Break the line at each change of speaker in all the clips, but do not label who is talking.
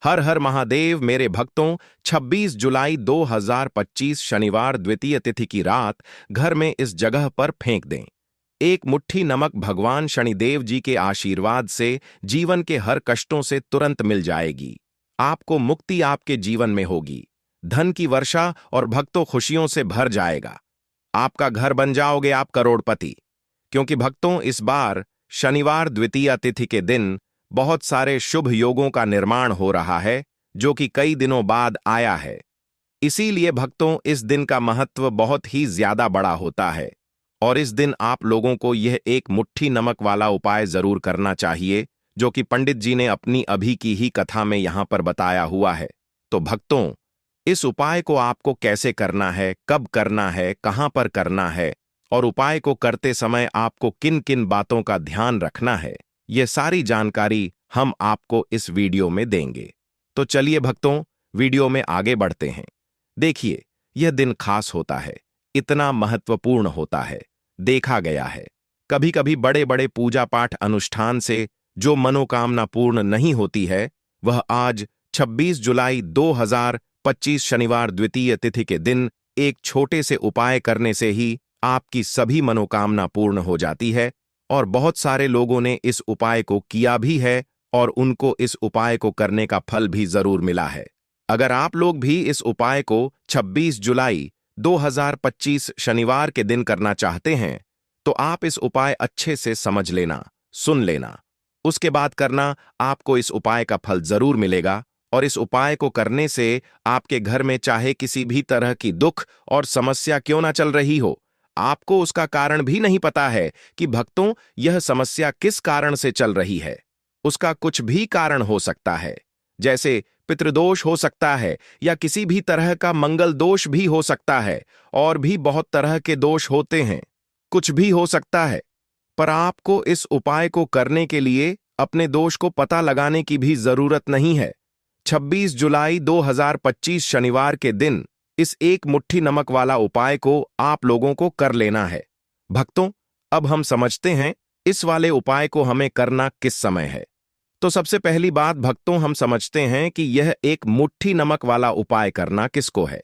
हर हर महादेव मेरे भक्तों। 26 जुलाई 2025 शनिवार द्वितीय तिथि की रात घर में इस जगह पर फेंक दें। एक मुट्ठी नमक भगवान शनिदेव जी के आशीर्वाद से जीवन के हर कष्टों से तुरंत मिल जाएगी। आपको मुक्ति आपके जीवन में होगी। धन की वर्षा और भक्तों खुशियों से भर जाएगा। आपका घर बन जाओगे आप करोड़पति। क्योंकि भक्तों इस बार शनिवार द्वितीया तिथि के दिन बहुत सारे शुभ योगों का निर्माण हो रहा है जो कि कई दिनों बाद आया है। इसीलिए भक्तों इस दिन का महत्व बहुत ही ज्यादा बड़ा होता है और इस दिन आप लोगों को यह एक मुट्ठी नमक वाला उपाय जरूर करना चाहिए जो कि पंडित जी ने अपनी अभी की ही कथा में यहां पर बताया हुआ है। तो भक्तों इस उपाय को आपको कैसे करना है, कब करना है, कहां पर करना है और उपाय को करते समय आपको किन किन बातों का ध्यान रखना है, ये सारी जानकारी हम आपको इस वीडियो में देंगे। तो चलिए भक्तों वीडियो में आगे बढ़ते हैं। देखिए यह दिन खास होता है, इतना महत्वपूर्ण होता है। देखा गया है कभी कभी बड़े बड़े पूजा पाठ अनुष्ठान से जो मनोकामना पूर्ण नहीं होती है वह आज 26 जुलाई 2025 शनिवार द्वितीय तिथि के दिन एक छोटे से उपाय करने से ही आपकी सभी मनोकामना पूर्ण हो जाती है। और बहुत सारे लोगों ने इस उपाय को किया भी है और उनको इस उपाय को करने का फल भी जरूर मिला है। अगर आप लोग भी इस उपाय को 26 जुलाई 2025 शनिवार के दिन करना चाहते हैं तो आप इस उपाय अच्छे से समझ लेना, सुन लेना। उसके बाद करना, आपको इस उपाय का फल जरूर मिलेगा। और इस उपाय को करने से आपके घर में चाहे किसी भी तरह की दुख और समस्या क्यों ना चल रही हो, आपको उसका कारण भी नहीं पता है कि भक्तों यह समस्या किस कारण से चल रही है। उसका कुछ भी कारण हो सकता है, जैसे पितृदोष हो सकता है या किसी भी तरह का मंगल दोष भी हो सकता है और भी बहुत तरह के दोष होते हैं, कुछ भी हो सकता है। पर आपको इस उपाय को करने के लिए अपने दोष को पता लगाने की भी जरूरत नहीं है। 26 जुलाई 2025 शनिवार के दिन इस एक मुट्ठी नमक वाला उपाय को आप लोगों को कर लेना है। भक्तों अब हम समझते हैं इस वाले उपाय को हमें करना किस समय है। तो सबसे पहली बात भक्तों हम समझते हैं कि यह एक मुट्ठी नमक वाला उपाय करना किसको है।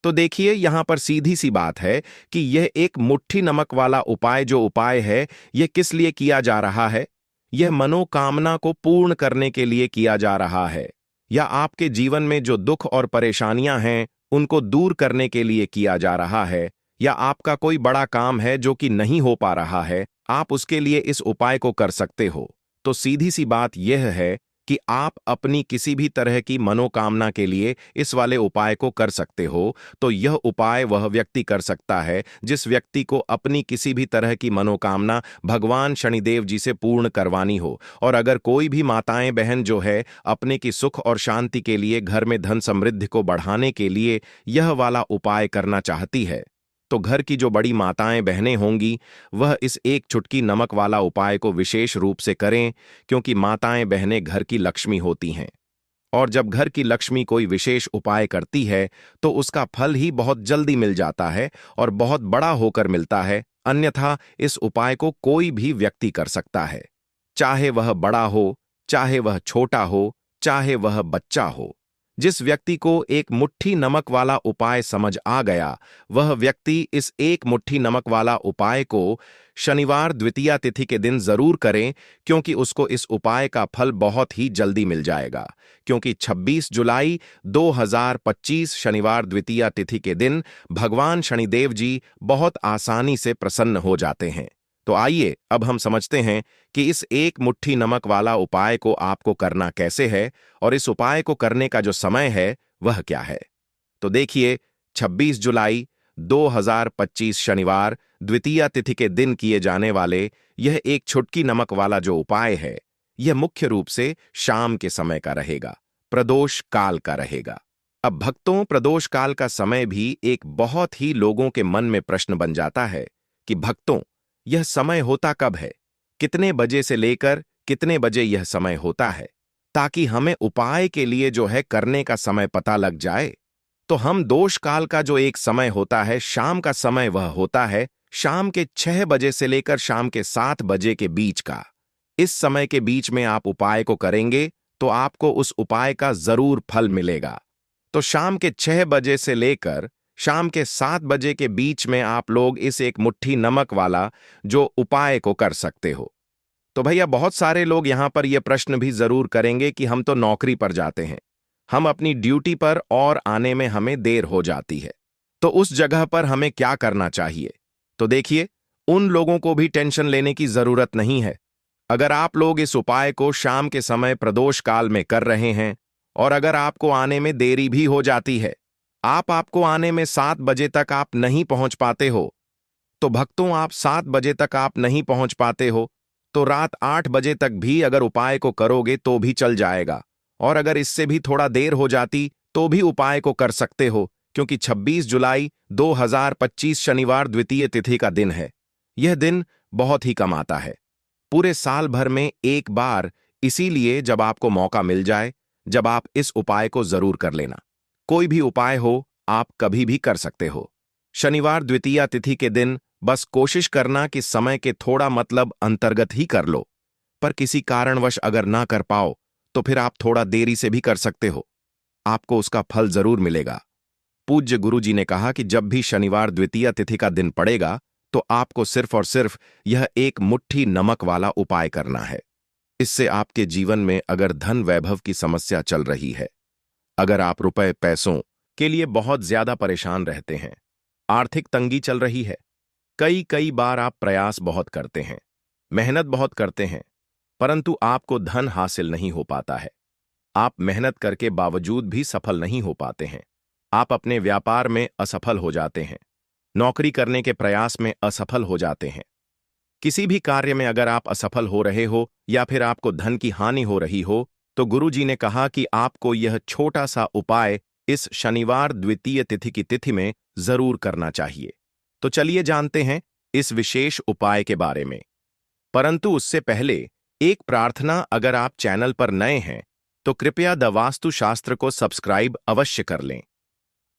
तो देखिए यहां पर सीधी सी बात है कि यह एक मुट्ठी नमक वाला उपाय जो उपाय है यह किस लिए किया जा रहा है। यह मनोकामना को पूर्ण करने के लिए किया जा रहा है या आपके जीवन में जो दुख और परेशानियां हैं उनको दूर करने के लिए किया जा रहा है, या आपका कोई बड़ा काम है जो कि नहीं हो पा रहा है, आप उसके लिए इस उपाय को कर सकते हो। तो सीधी सी बात यह है कि आप अपनी किसी भी तरह की मनोकामना के लिए इस वाले उपाय को कर सकते हो। तो यह उपाय वह व्यक्ति कर सकता है जिस व्यक्ति को अपनी किसी भी तरह की मनोकामना भगवान शनिदेव जी से पूर्ण करवानी हो। और अगर कोई भी माताएं बहन जो है अपने की सुख और शांति के लिए, घर में धन समृद्धि को बढ़ाने के लिए यह वाला उपाय करना चाहती है, तो घर की जो बड़ी माताएं बहनें होंगी वह इस एक चुटकी नमक वाला उपाय को विशेष रूप से करें, क्योंकि माताएं बहनें घर की लक्ष्मी होती हैं। और जब घर की लक्ष्मी कोई विशेष उपाय करती है तो उसका फल ही बहुत जल्दी मिल जाता है और बहुत बड़ा होकर मिलता है। अन्यथा इस उपाय को कोई भी व्यक्ति कर सकता है, चाहे वह बड़ा हो, चाहे वह छोटा हो, चाहे वह बच्चा हो। जिस व्यक्ति को एक मुट्ठी नमक वाला उपाय समझ आ गया वह व्यक्ति इस एक मुट्ठी नमक वाला उपाय को शनिवार द्वितीया तिथि के दिन जरूर करें, क्योंकि उसको इस उपाय का फल बहुत ही जल्दी मिल जाएगा। क्योंकि 26 जुलाई 2025 शनिवार द्वितीया तिथि के दिन भगवान शनिदेव जी बहुत आसानी से प्रसन्न हो जाते हैं। तो आइए अब हम समझते हैं कि इस एक मुट्ठी नमक वाला उपाय को आपको करना कैसे है और इस उपाय को करने का जो समय है वह क्या है। तो देखिए 26 जुलाई 2025 शनिवार द्वितीया तिथि के दिन किए जाने वाले यह एक चुटकी नमक वाला जो उपाय है यह मुख्य रूप से शाम के समय का रहेगा, प्रदोष काल का रहेगा। अब भक्तों प्रदोष काल का समय भी एक बहुत ही लोगों के मन में प्रश्न बन जाता है कि भक्तों यह समय होता कब है, कितने बजे से लेकर कितने बजे यह समय होता है, ताकि हमें उपाय के लिए जो है करने का समय पता लग जाए। तो हम दोष काल का जो एक समय होता है, शाम का समय, वह होता है शाम के 6 बजे से लेकर शाम के 7 बजे के बीच का। इस समय के बीच में आप उपाय को करेंगे तो आपको उस उपाय का जरूर फल मिलेगा। तो शाम के 6 बजे से लेकर शाम के 7 बजे के बीच में आप लोग इस एक मुट्ठी नमक वाला जो उपाय को कर सकते हो। तो भैया बहुत सारे लोग यहां पर यह प्रश्न भी जरूर करेंगे कि हम तो नौकरी पर जाते हैं, हम अपनी ड्यूटी पर और आने में हमें देर हो जाती है, तो उस जगह पर हमें क्या करना चाहिए। तो देखिए, उन लोगों को भी टेंशन लेने की जरूरत नहीं है। अगर आप लोग इस उपाय को शाम के समय प्रदोष काल में कर रहे हैं और अगर आपको आने में देरी भी हो जाती है, आपको आने में 7 बजे तक आप नहीं पहुंच पाते हो, तो भक्तों आप 7 बजे तक आप नहीं पहुंच पाते हो, तो रात 8 बजे तक भी अगर उपाय को करोगे तो भी चल जाएगा। और अगर इससे भी थोड़ा देर हो जाती तो भी उपाय को कर सकते हो, क्योंकि 26 जुलाई 2025 शनिवार द्वितीय तिथि का दिन है। यह दिन बहुत ही कम आता है, पूरे साल भर में एक बार, इसीलिए जब आपको मौका मिल जाए, जब आप इस उपाय को जरूर कर लेना। कोई भी उपाय हो, आप कभी भी कर सकते हो। शनिवार द्वितीया तिथि के दिन बस कोशिश करना कि समय के थोड़ा मतलब अंतर्गत ही कर लो, पर किसी कारणवश अगर ना कर पाओ तो फिर आप थोड़ा देरी से भी कर सकते हो, आपको उसका फल जरूर मिलेगा। पूज्य गुरु जी ने कहा कि जब भी शनिवार द्वितीया तिथि का दिन पड़ेगा तो आपको सिर्फ और सिर्फ यह एक मुट्ठी नमक वाला उपाय करना है। इससे आपके जीवन में अगर धन वैभव की समस्या चल रही है, अगर आप रुपए पैसों के लिए बहुत ज्यादा परेशान रहते हैं, आर्थिक तंगी चल रही है, कई कई बार आप प्रयास बहुत करते हैं, मेहनत बहुत करते हैं, परंतु आपको धन हासिल नहीं हो पाता है, आप मेहनत करके बावजूद भी सफल नहीं हो पाते हैं, आप अपने व्यापार में असफल हो जाते हैं, नौकरी करने के प्रयास में असफल हो जाते हैं, किसी भी कार्य में अगर आप असफल हो रहे हो या फिर आपको धन की हानि हो रही हो, तो गुरु जी ने कहा कि आपको यह छोटा सा उपाय इस शनिवार द्वितीय तिथि की तिथि में जरूर करना चाहिए। तो चलिए जानते हैं इस विशेष उपाय के बारे में। परंतु उससे पहले एक प्रार्थना, अगर आप चैनल पर नए हैं तो कृपया द वास्तु शास्त्र को सब्सक्राइब अवश्य कर लें।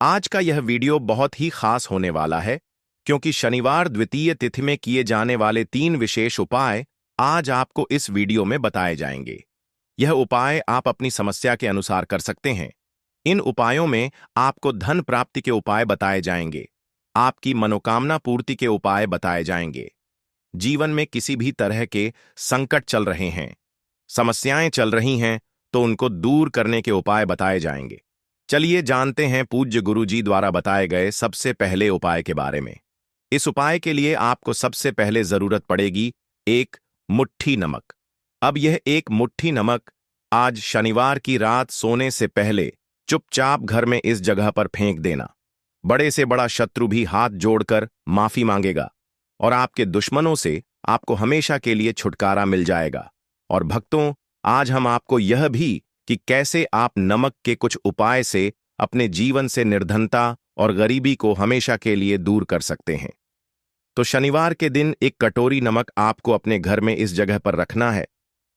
आज का यह वीडियो बहुत ही खास होने वाला है, क्योंकि शनिवार द्वितीय तिथि में किए जाने वाले 3 विशेष उपाय आज आपको इस वीडियो में बताए जाएंगे। यह उपाय आप अपनी समस्या के अनुसार कर सकते हैं। इन उपायों में आपको धन प्राप्ति के उपाय बताए जाएंगे, आपकी मनोकामना पूर्ति के उपाय बताए जाएंगे। जीवन में किसी भी तरह के संकट चल रहे हैं, समस्याएं चल रही हैं, तो उनको दूर करने के उपाय बताए जाएंगे। चलिए जानते हैं पूज्य गुरु जी द्वारा बताए गए सबसे पहले उपाय के बारे में। इस उपाय के लिए आपको सबसे पहले जरूरत पड़ेगी एक मुट्ठी नमक। अब यह एक मुट्ठी नमक आज शनिवार की रात सोने से पहले चुपचाप घर में इस जगह पर फेंक देना। बड़े से बड़ा शत्रु भी हाथ जोड़कर माफी मांगेगा और आपके दुश्मनों से आपको हमेशा के लिए छुटकारा मिल जाएगा। और भक्तों, आज हम आपको यह भी कि कैसे आप नमक के कुछ उपाय से अपने जीवन से निर्धनता और गरीबी को हमेशा के लिए दूर कर सकते हैं। तो शनिवार के दिन एक कटोरी नमक आपको अपने घर में इस जगह पर रखना है,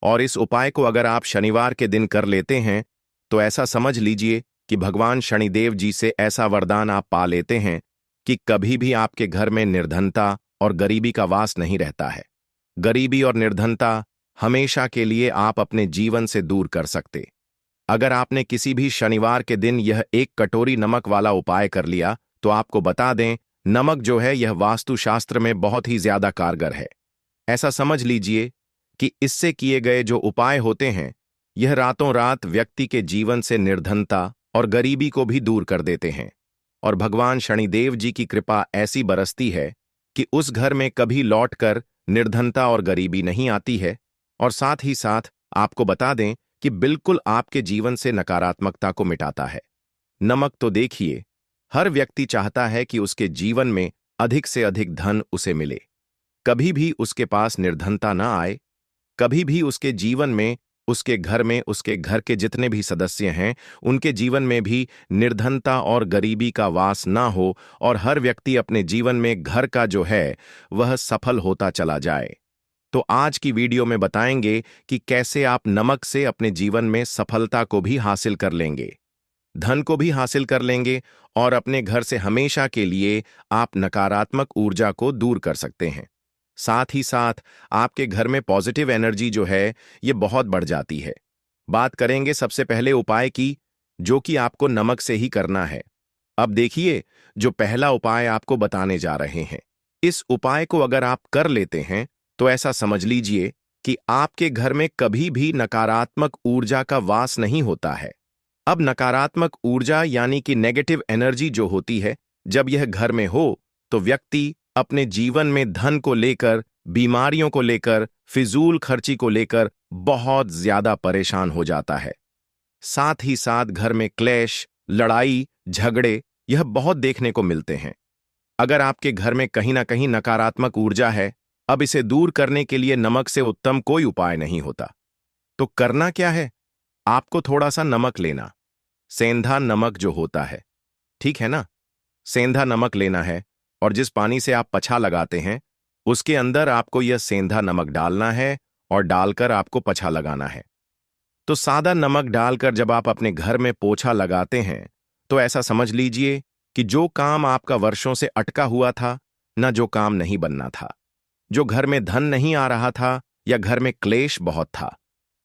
और इस उपाय को अगर आप शनिवार के दिन कर लेते हैं तो ऐसा समझ लीजिए कि भगवान शनिदेव जी से ऐसा वरदान आप पा लेते हैं कि कभी भी आपके घर में निर्धनता और गरीबी का वास नहीं रहता है। गरीबी और निर्धनता हमेशा के लिए आप अपने जीवन से दूर कर सकते। अगर आपने किसी भी शनिवार के दिन यह एक कटोरी नमक वाला उपाय कर लिया, तो आपको बता दें, नमक जो है यह वास्तुशास्त्र में बहुत ही ज्यादा कारगर है। ऐसा समझ लीजिए कि इससे किए गए जो उपाय होते हैं, यह रातों रात व्यक्ति के जीवन से निर्धनता और गरीबी को भी दूर कर देते हैं। और भगवान शनिदेव जी की कृपा ऐसी बरसती है कि उस घर में कभी लौटकर निर्धनता और गरीबी नहीं आती है। और साथ ही साथ आपको बता दें कि बिल्कुल आपके जीवन से नकारात्मकता को मिटाता है। नमक तो देखिए, हर व्यक्ति चाहता है कि उसके जीवन में अधिक से अधिक धन उसे मिले, कभी भी उसके पास निर्धनता ना आए, कभी भी उसके जीवन में, उसके घर में, उसके घर के जितने भी सदस्य हैं उनके जीवन में भी निर्धनता और गरीबी का वास ना हो, और हर व्यक्ति अपने जीवन में घर का जो है वह सफल होता चला जाए। तो आज की वीडियो में बताएंगे कि कैसे आप नमक से अपने जीवन में सफलता को भी हासिल कर लेंगे, धन को भी हासिल कर लेंगे, और अपने घर से हमेशा के लिए आप नकारात्मक ऊर्जा को दूर कर सकते हैं। साथ ही साथ आपके घर में पॉजिटिव एनर्जी जो है ये बहुत बढ़ जाती है। बात करेंगे सबसे पहले उपाय की, जो कि आपको नमक से ही करना है। अब देखिए, जो पहला उपाय आपको बताने जा रहे हैं, इस उपाय को अगर आप कर लेते हैं तो ऐसा समझ लीजिए कि आपके घर में कभी भी नकारात्मक ऊर्जा का वास नहीं होता है। अब नकारात्मक ऊर्जा यानी कि नेगेटिव एनर्जी जो होती है, जब यह घर में हो तो व्यक्ति अपने जीवन में धन को लेकर, बीमारियों को लेकर, फिजूल खर्ची को लेकर बहुत ज्यादा परेशान हो जाता है। साथ ही साथ घर में क्लेश, लड़ाई, झगड़े यह बहुत देखने को मिलते हैं। अगर आपके घर में कहीं ना कहीं नकारात्मक ऊर्जा है, अब इसे दूर करने के लिए नमक से उत्तम कोई उपाय नहीं होता। तो करना क्या है? आपको थोड़ा सा नमक लेना, सेंधा नमक जो होता है, ठीक है ना? सेंधा नमक लेना है और जिस पानी से आप पछा लगाते हैं, उसके अंदर आपको यह सेंधा नमक डालना है और डालकर आपको पछा लगाना है। तो सादा नमक डालकर जब आप अपने घर में पोछा लगाते हैं, तो ऐसा समझ लीजिए कि जो काम आपका वर्षों से अटका हुआ था, न जो काम नहीं बनना था, जो घर में धन नहीं आ रहा था या घर में क्लेश बहुत था,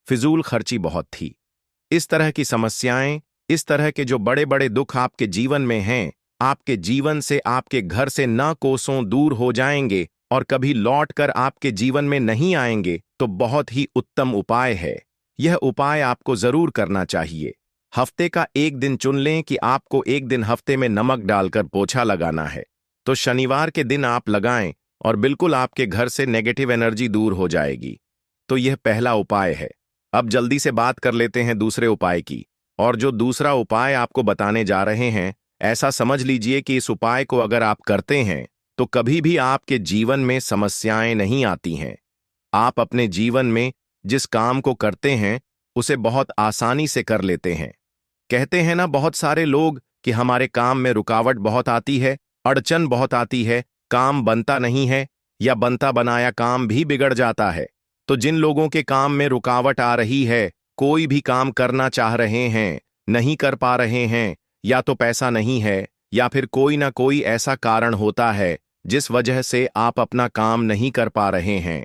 फिजूल खर्ची बहुत थी, इस तरह की समस्याएं, इस तरह के जो बड़े बड़े दुख आपके जीवन में हैं, आपके जीवन से, आपके घर से ना कोसों दूर हो जाएंगे और कभी लौट कर आपके जीवन में नहीं आएंगे। तो बहुत ही उत्तम उपाय है। यह उपाय आपको जरूर करना चाहिए। हफ्ते का एक दिन चुन लें कि आपको एक दिन हफ्ते में नमक डालकर पोछा लगाना है। तो शनिवार के दिन आप लगाएं और बिल्कुल आपके घर से नेगेटिव एनर्जी दूर हो जाएगी। तो यह पहला उपाय है। अब जल्दी से बात कर लेते हैं दूसरे उपाय की। और जो दूसरा उपाय आपको बताने जा रहे हैं, ऐसा समझ लीजिए कि इस उपाय को अगर आप करते हैं तो कभी भी आपके जीवन में समस्याएं नहीं आती हैं। आप अपने जीवन में जिस काम को करते हैं उसे बहुत आसानी से कर लेते हैं। कहते हैं ना बहुत सारे लोग कि हमारे काम में रुकावट बहुत आती है, अड़चन बहुत आती है, काम बनता नहीं है या बनता बनाया काम भी बिगड़ जाता है। तो जिन लोगों के काम में रुकावट आ रही है, कोई भी काम करना चाह रहे हैं, नहीं कर पा रहे हैं, या तो पैसा नहीं है या फिर कोई ना कोई ऐसा कारण होता है जिस वजह से आप अपना काम नहीं कर पा रहे हैं,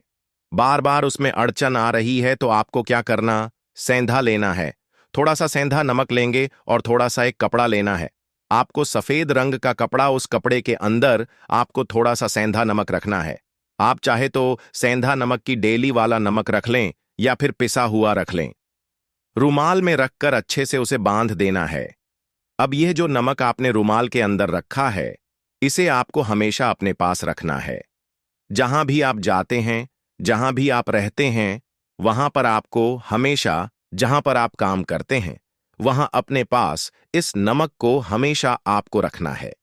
बार बार उसमें अड़चन आ रही है, तो आपको क्या करना? सेंधा लेना है। थोड़ा सा सेंधा नमक लेंगे और थोड़ा सा एक कपड़ा लेना है। आपको सफेद रंग का कपड़ा, उस कपड़े के अंदर आपको थोड़ा सा सेंधा नमक रखना है। आप चाहे तो सेंधा नमक की डेली वाला नमक रख लें या फिर पिसा हुआ रख लें। रुमाल में रखकर अच्छे से उसे बांध देना है। अब यह जो नमक आपने रुमाल के अंदर रखा है, इसे आपको हमेशा अपने पास रखना है। जहां भी आप जाते हैं, जहां भी आप रहते हैं, वहां पर आपको हमेशा, जहां पर आप काम करते हैं, वहां अपने पास इस नमक को हमेशा आपको रखना है।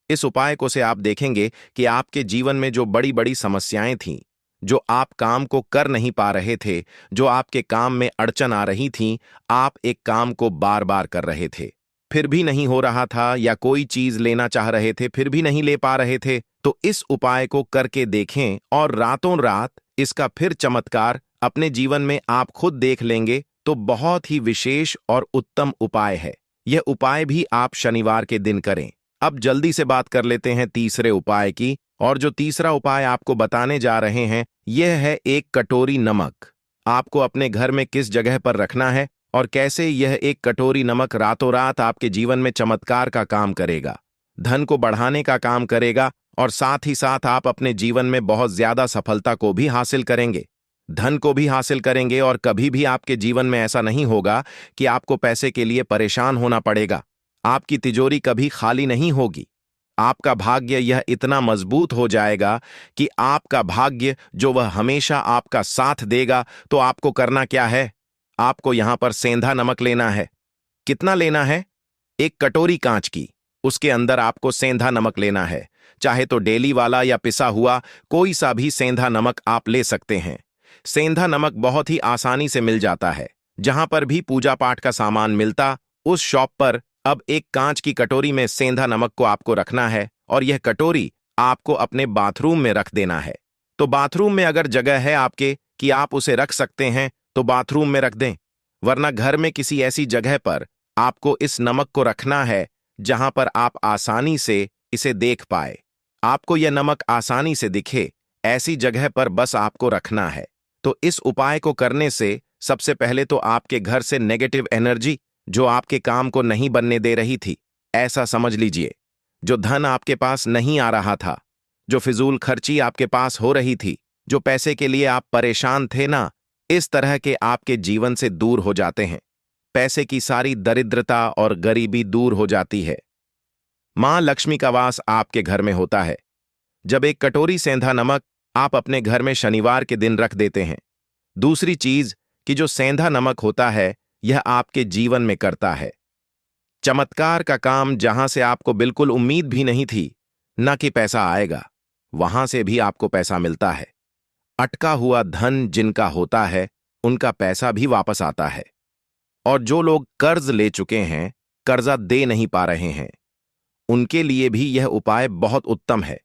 इस उपाय को से आप देखेंगे कि आपके जीवन में जो बड़ी बड़ी समस्याएं थीं, जो आप काम को कर नहीं पा रहे थे, जो आपके काम में अड़चन आ रही थीं, आप एक काम को बार बार कर रहे थे, फिर भी नहीं हो रहा था, या कोई चीज लेना चाह रहे थे, फिर भी नहीं ले पा रहे थे, तो इस उपाय को करके देखें और रातों रात इसका फिर चमत्कार अपने जीवन में आप खुद देख लेंगे। तो बहुत ही विशेष और उत्तम उपाय है। यह उपाय भी आप शनिवार के दिन करें। अब जल्दी से बात कर लेते हैं तीसरे उपाय की। और जो तीसरा उपाय आपको बताने जा रहे हैं, यह है एक कटोरी नमक। आपको अपने घर में किस जगह पर रखना है और कैसे यह एक कटोरी नमक रातों रात आपके जीवन में चमत्कार का काम करेगा, धन को बढ़ाने का काम करेगा, और साथ ही साथ आप अपने जीवन में बहुत ज्यादा सफलता को भी हासिल करेंगे, धन को भी हासिल करेंगे, और कभी भी आपके जीवन में ऐसा नहीं होगा कि आपको पैसे के लिए परेशान होना पड़ेगा। आपकी तिजोरी कभी खाली नहीं होगी। आपका भाग्य यह इतना मजबूत हो जाएगा कि आपका भाग्य जो वह हमेशा आपका साथ देगा। तो आपको करना क्या है? आपको यहां पर सेंधा नमक लेना है। कितना लेना है? एक कटोरी कांच की, उसके अंदर आपको सेंधा नमक लेना है। चाहे तो डेली वाला या पिसा हुआ कोई सा भी सेंधा नमक आप ले सकते हैं। सेंधा नमक बहुत ही आसानी से मिल जाता है। जहां पर भी पूजा पाठ का सामान मिलता, उस शॉप पर अब एक कांच की कटोरी में सेंधा नमक को आपको रखना है, और यह कटोरी आपको अपने बाथरूम में रख देना है। तो बाथरूम में अगर जगह है आपके कि आप उसे रख सकते हैं, तो बाथरूम में रख दें, वरना घर में किसी ऐसी जगह पर आपको इस नमक को रखना है जहां पर आप आसानी से इसे देख पाए। आपको यह नमक आसानी से दिखे, ऐसी जगह पर बस आपको रखना है। तो इस उपाय को करने से सबसे पहले तो आपके घर से नेगेटिव एनर्जी जो आपके काम को नहीं बनने दे रही थी, ऐसा समझ लीजिए। जो धन आपके पास नहीं आ रहा था, जो फिजूल खर्ची आपके पास हो रही थी, जो पैसे के लिए आप परेशान थे ना, इस तरह के आपके जीवन से दूर हो जाते हैं। पैसे की सारी दरिद्रता और गरीबी दूर हो जाती है। मां लक्ष्मी का वास आपके घर में होता है। जब एक कटोरी सेंधा नमक आप अपने घर में शनिवार के दिन रख देते हैं। दूसरी चीज कि जो सेंधा नमक होता है, यह आपके जीवन में करता है चमत्कार का काम। जहां से आपको बिल्कुल उम्मीद भी नहीं थी न कि पैसा आएगा, वहां से भी आपको पैसा मिलता है। अटका हुआ धन जिनका होता है, उनका पैसा भी वापस आता है। और जो लोग कर्ज ले चुके हैं, कर्जा दे नहीं पा रहे हैं, उनके लिए भी यह उपाय बहुत उत्तम है।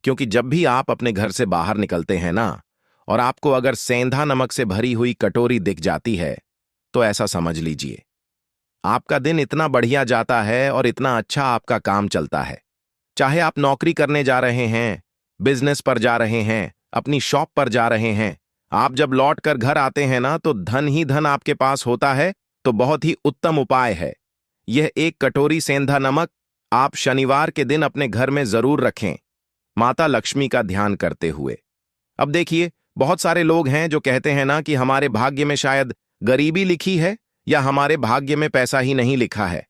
क्योंकि जब भी आप अपने घर से बाहर निकलते हैं ना, और आपको अगर सेंधा नमक से भरी हुई कटोरी दिख जाती है, तो ऐसा समझ लीजिए आपका दिन इतना बढ़िया जाता है और इतना अच्छा आपका काम चलता है। चाहे आप नौकरी करने जा रहे हैं, बिजनेस पर जा रहे हैं, अपनी शॉप पर जा रहे हैं, आप जब लौट कर घर आते हैं ना, तो धन ही धन आपके पास होता है। तो बहुत ही उत्तम उपाय है यह। एक कटोरी सेंधा नमक आप शनिवार के दिन अपने घर में जरूर रखें, माता लक्ष्मी का ध्यान करते हुए। अब देखिए, बहुत सारे लोग हैं जो कहते हैं ना कि हमारे भाग्य में शायद गरीबी लिखी है या हमारे भाग्य में पैसा ही नहीं लिखा है।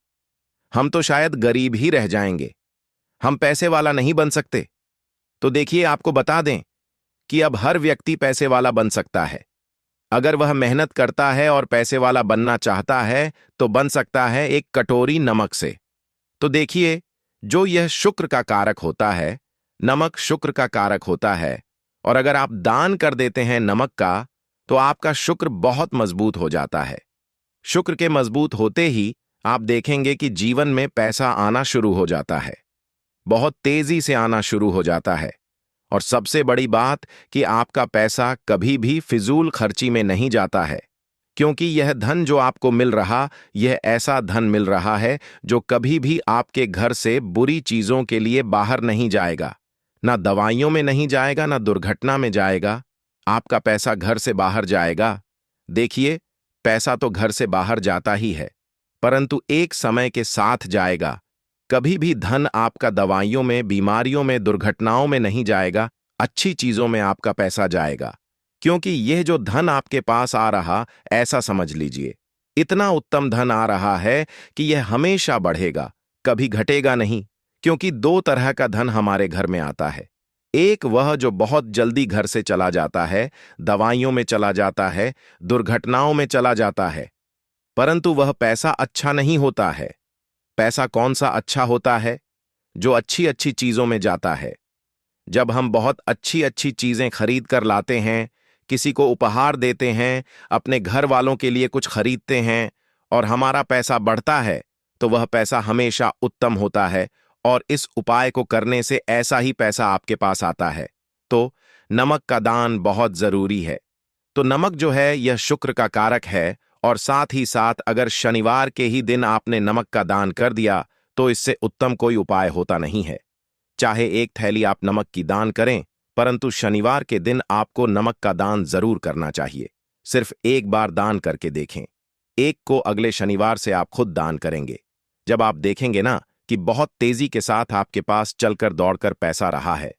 हम तो शायद गरीब ही रह जाएंगे, हम पैसे वाला नहीं बन सकते। तो देखिए, आपको बता दें कि अब हर व्यक्ति पैसे वाला बन सकता है। अगर वह मेहनत करता है और पैसे वाला बनना चाहता है, तो बन सकता है एक कटोरी नमक से। तो देखिए, जो यह शुक्र का कारक होता है, नमक शुक्र का कारक होता है, और अगर आप दान कर देते हैं नमक का, तो आपका शुक्र बहुत मजबूत हो जाता है। शुक्र के मजबूत होते ही आप देखेंगे कि जीवन में पैसा आना शुरू हो जाता है, बहुत तेजी से आना शुरू हो जाता है। और सबसे बड़ी बात कि आपका पैसा कभी भी फिजूल खर्ची में नहीं जाता है, क्योंकि यह धन जो आपको मिल रहा, यह ऐसा धन मिल रहा है जो कभी भी आपके घर से बुरी चीजों के लिए बाहर नहीं जाएगा। ना दवाइयों में नहीं जाएगा, ना दुर्घटना में जाएगा। आपका पैसा घर से बाहर जाएगा। देखिए, पैसा तो घर से बाहर जाता ही है, परंतु एक समय के साथ जाएगा। कभी भी धन आपका दवाइयों में, बीमारियों में, दुर्घटनाओं में नहीं जाएगा, अच्छी चीजों में आपका पैसा जाएगा। क्योंकि यह जो धन आपके पास आ रहा, ऐसा समझ लीजिए, इतना उत्तम धन आ रहा है कि यह हमेशा बढ़ेगा, कभी घटेगा नहीं। क्योंकि दो तरह का धन हमारे घर में आता है। एक वह जो बहुत जल्दी घर से चला जाता है, दवाइयों में चला जाता है, दुर्घटनाओं में चला जाता है, परंतु वह पैसा अच्छा नहीं होता है। पैसा कौन सा अच्छा होता है? जो अच्छी अच्छी चीजों में जाता है। जब हम बहुत अच्छी अच्छी चीजें खरीद कर लाते हैं, किसी को उपहार देते हैं, अपने घर वालों के लिए कुछ खरीदते हैं, और हमारा पैसा बढ़ता है, तो वह पैसा हमेशा उत्तम होता है। और इस उपाय को करने से ऐसा ही पैसा आपके पास आता है। तो नमक का दान बहुत जरूरी है। तो नमक जो है, यह शुक्र का कारक है, और साथ ही साथ अगर शनिवार के ही दिन आपने नमक का दान कर दिया, तो इससे उत्तम कोई उपाय होता नहीं है। चाहे एक थैली आप नमक की दान करें, परंतु शनिवार के दिन आपको नमक का दान जरूर करना चाहिए। सिर्फ एक बार दान करके देखें। एक को अगले शनिवार से आप खुद दान करेंगे। जब आप देखेंगे ना कि बहुत तेजी के साथ आपके पास चलकर दौड़कर पैसा रहा है,